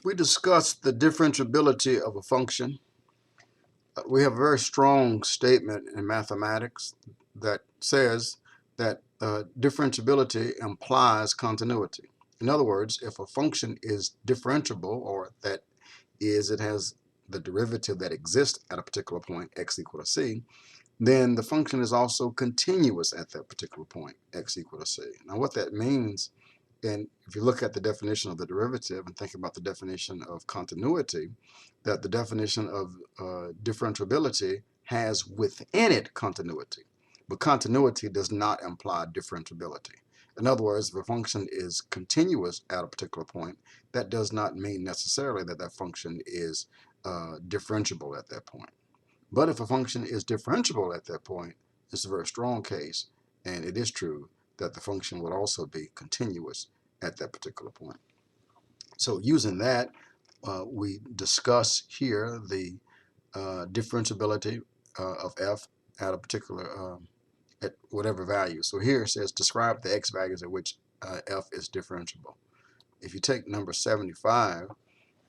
we discuss the differentiability of a function, we have a very strong statement in mathematics that says that differentiability implies continuity. In other words, if a function is differentiable, or that is, it has the derivative that exists at a particular point, x equal to c, then the function is also continuous at that particular point, x equal to c. Now what that means, and if you look at the definition of the derivative and think about the definition of continuity, that the definition of differentiability has within it continuity. But continuity does not imply differentiability. In other words, if a function is continuous at a particular point, that does not mean necessarily that that function is differentiable at that point. But if a function is differentiable at that point, it's a very strong case, and it is true that the function would also be continuous at that particular point. So using that, we discuss here the differentiability of f at a particular, at whatever value. So here it says describe the x values at which f is differentiable. If you take number 75,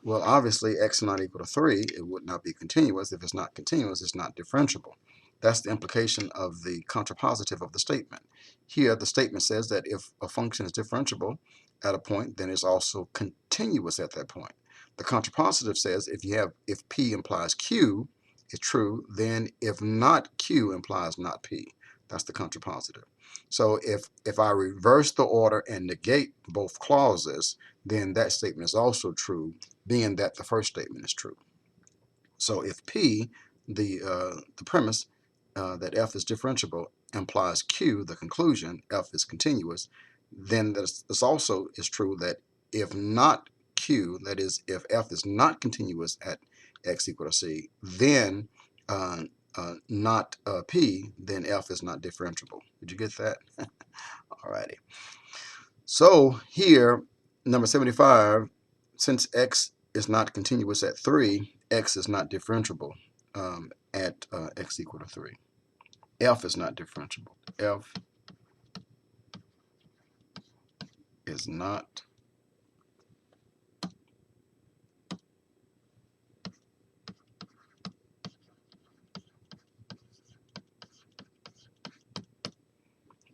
well, obviously x not equal to 3, it would not be continuous. If it's not continuous, it's not differentiable. That's the implication of the contrapositive of the statement. Here, the statement says that if a function is differentiable at a point, then it's also continuous at that point. The contrapositive says if P implies Q is true, then if not Q implies not P. That's the contrapositive. So if I reverse the order and negate both clauses, then that statement is also true, being that the first statement is true. So if P, the premise that f is differentiable, implies Q, the conclusion, f is continuous, then this also is true that if not Q, that is, if f is not continuous at x equal to c, then not P, then f is not differentiable. Did you get that? Alrighty. So here, number 75, since x is not continuous at 3, x is not differentiable at x equal to 3. F is not differentiable. F is not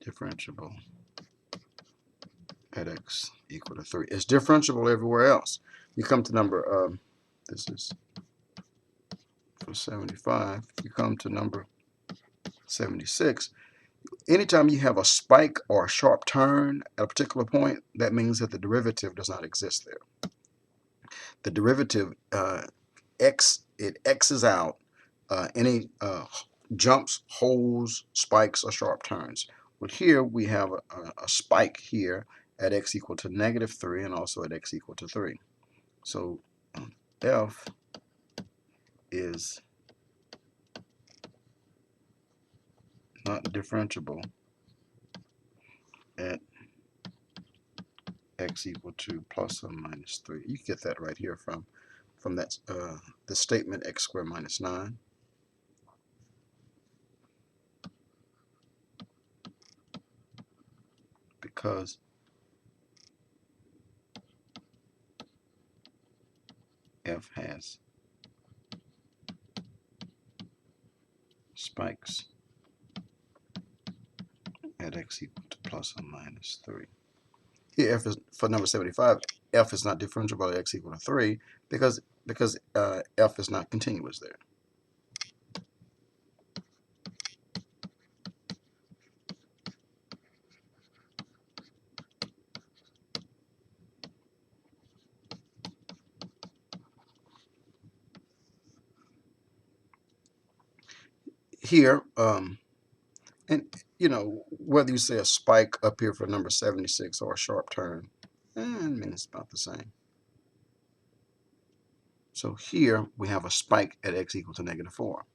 differentiable at x equal to 3. It's differentiable everywhere else. You come to number, this is for 75, you come to number 76. Anytime you have a spike or a sharp turn at a particular point, that means that the derivative does not exist there. The derivative it x's out any jumps, holes, spikes, or sharp turns. But here we have a spike here at x equal to -3 and also at x equal to 3. So f is not differentiable at x equal to plus or minus 3. You get that right here from that the statement x squared minus 9. Because f has spikes at x equal to plus or minus 3. Here, f is, for number 75, f is not differentiable at x equal to 3 because f is not continuous there. Here, and you know, whether you say a spike up here for number 76 or a sharp turn, it means about the same. So here we have a spike at x equal to -4.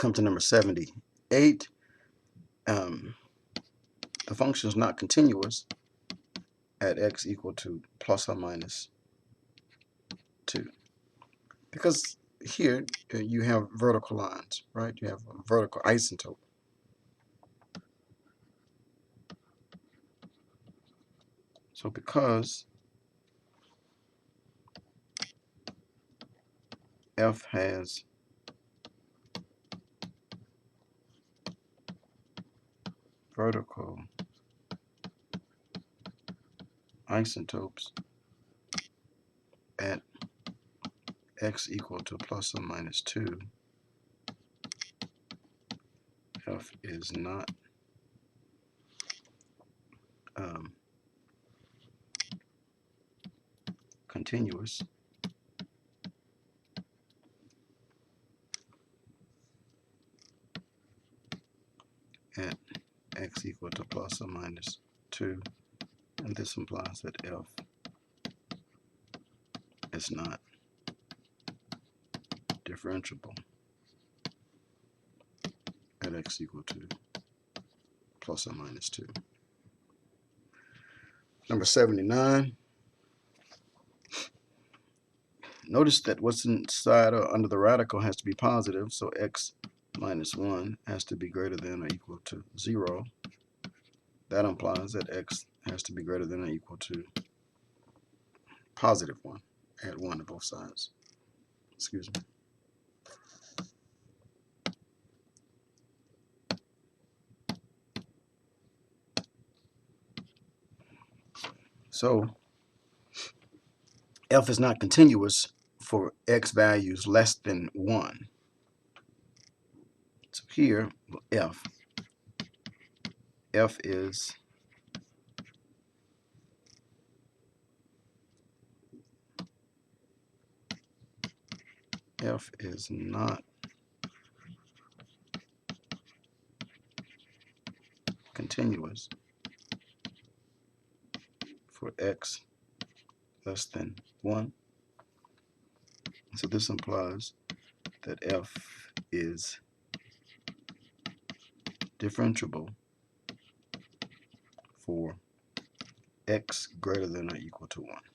come to number 78. The function is not continuous at x equal to plus or minus 2. Because here you have vertical lines, right? You have a vertical isotope. So because f has vertical isotopes at x equal to plus or minus 2, f is not continuous at x equal to plus or minus 2, and this implies that f is not differentiable at x equal to plus or minus 2. Number 79. Notice that what's inside or under the radical has to be positive, so x minus 1 has to be greater than or equal to 0. That implies that x has to be greater than or equal to positive 1. Add 1 to both sides. Excuse me. So f is not continuous for x values less than 1. So here, f is not continuous for x less than 1. So this implies that f is differentiable for x greater than or equal to 1.